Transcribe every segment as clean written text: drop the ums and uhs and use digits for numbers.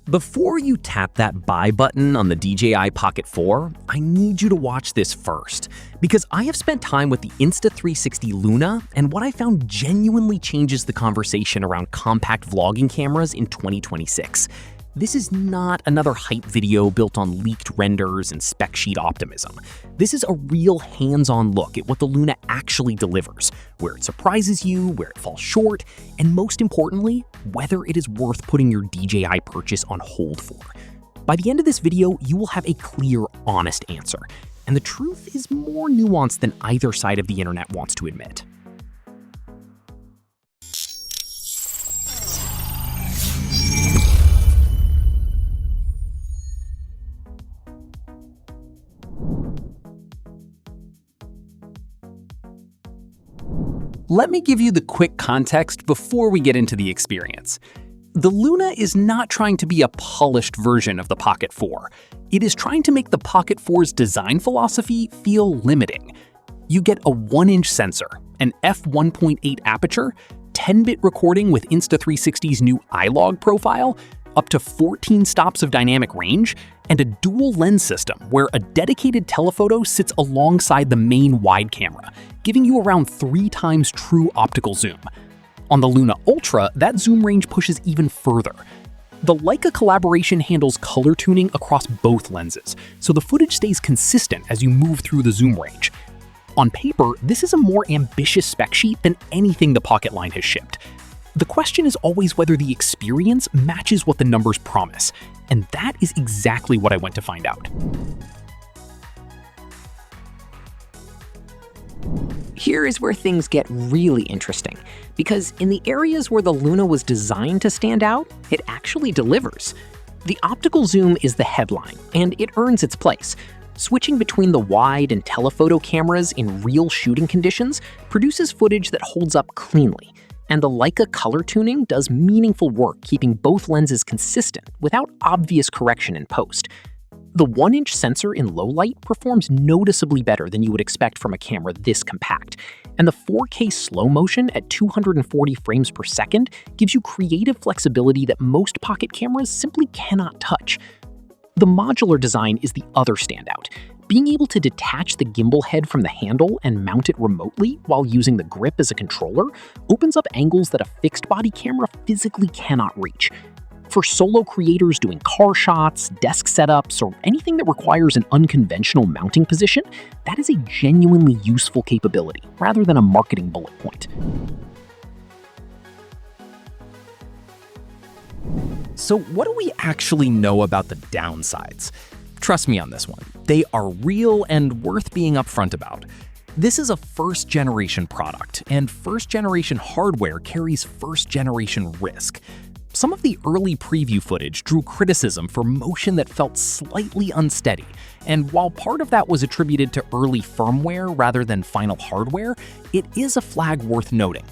Before you tap that buy button on the DJI Pocket 4, I need you to watch this first, because I have spent time with the Insta360 Luna, and what I found genuinely changes the conversation around compact vlogging cameras in 2026. This is not another hype video built on leaked renders and spec sheet optimism. This is a real hands-on look at what the Luna actually delivers, where it surprises you, where it falls short, and most importantly, whether it is worth putting your DJI purchase on hold for. By the end of this video, you will have a clear, honest answer, and the truth is more nuanced than either side of the internet wants to admit. Let me give you the quick context before we get into the experience. The Luna is not trying to be a polished version of the Pocket 4. It is trying to make the Pocket 4's design philosophy feel limiting. You get a 1-inch sensor, an f1.8 aperture, 10-bit recording with Insta360's new iLog profile, up to 14 stops of dynamic range, and a dual lens system where a dedicated telephoto sits alongside the main wide camera, giving you around 3 times true optical zoom. On the Luna Ultra, that zoom range pushes even further. The Leica collaboration handles color tuning across both lenses, so the footage stays consistent as you move through the zoom range. On paper, this is a more ambitious spec sheet than anything the Pocket line has shipped. The question is always whether the experience matches what the numbers promise, and that is exactly what I went to find out. Here is where things get really interesting, because in the areas where the Luna was designed to stand out, it actually delivers. The optical zoom is the headline, and it earns its place. Switching between the wide and telephoto cameras in real shooting conditions produces footage that holds up cleanly. And the Leica color tuning does meaningful work keeping both lenses consistent without obvious correction in post. The 1-inch sensor in low light performs noticeably better than you would expect from a camera this compact, and the 4K slow motion at 240 frames per second gives you creative flexibility that most pocket cameras simply cannot touch. The modular design is the other standout. Being able to detach the gimbal head from the handle and mount it remotely while using the grip as a controller opens up angles that a fixed body camera physically cannot reach. For solo creators doing car shots, desk setups, or anything that requires an unconventional mounting position, that is a genuinely useful capability rather than a marketing bullet point. So what do we actually know about the downsides? Trust me on this one, they are real and worth being upfront about. This is a first-generation product, and first-generation hardware carries first-generation risk. Some of the early preview footage drew criticism for motion that felt slightly unsteady, and while part of that was attributed to early firmware rather than final hardware, it is a flag worth noting.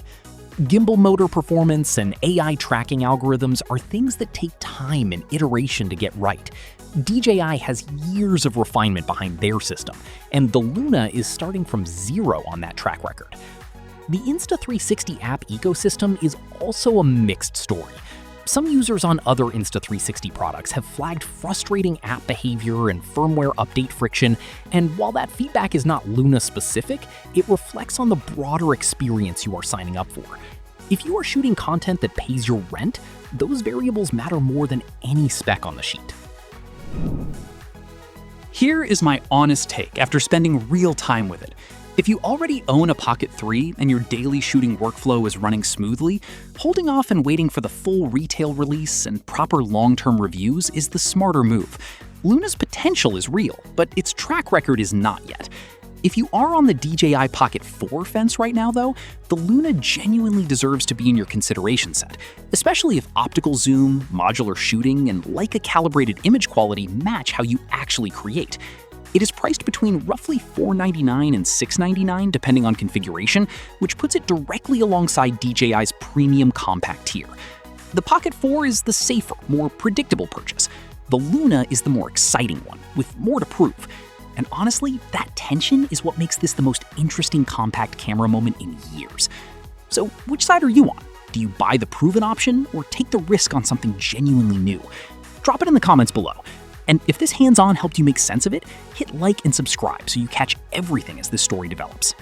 Gimbal motor performance and AI tracking algorithms are things that take time and iteration to get right. DJI has years of refinement behind their system, and the Luna is starting from zero on that track record. The Insta360 app ecosystem is also a mixed story. Some users on other Insta360 products have flagged frustrating app behavior and firmware update friction, and while that feedback is not Luna-specific, it reflects on the broader experience you are signing up for. If you are shooting content that pays your rent, those variables matter more than any spec on the sheet. Here is my honest take after spending real time with it. If you already own a Pocket 3 and your daily shooting workflow is running smoothly, holding off and waiting for the full retail release and proper long-term reviews is the smarter move. Luna's potential is real, but its track record is not yet. If you are on the DJI Pocket 4 fence right now, though, the Luna genuinely deserves to be in your consideration set, especially if optical zoom, modular shooting, and Leica-calibrated image quality match how you actually create. It is priced between roughly $499 and $699 depending on configuration, which puts it directly alongside DJI's premium compact tier. The Pocket 4 is the safer, more predictable purchase. The Luna is the more exciting one, with more to prove. And honestly, that tension is what makes this the most interesting compact camera moment in years. So which side are you on? Do you buy the proven option or take the risk on something genuinely new? Drop it in the comments below. And if this hands-on helped you make sense of it, hit like and subscribe so you catch everything as this story develops.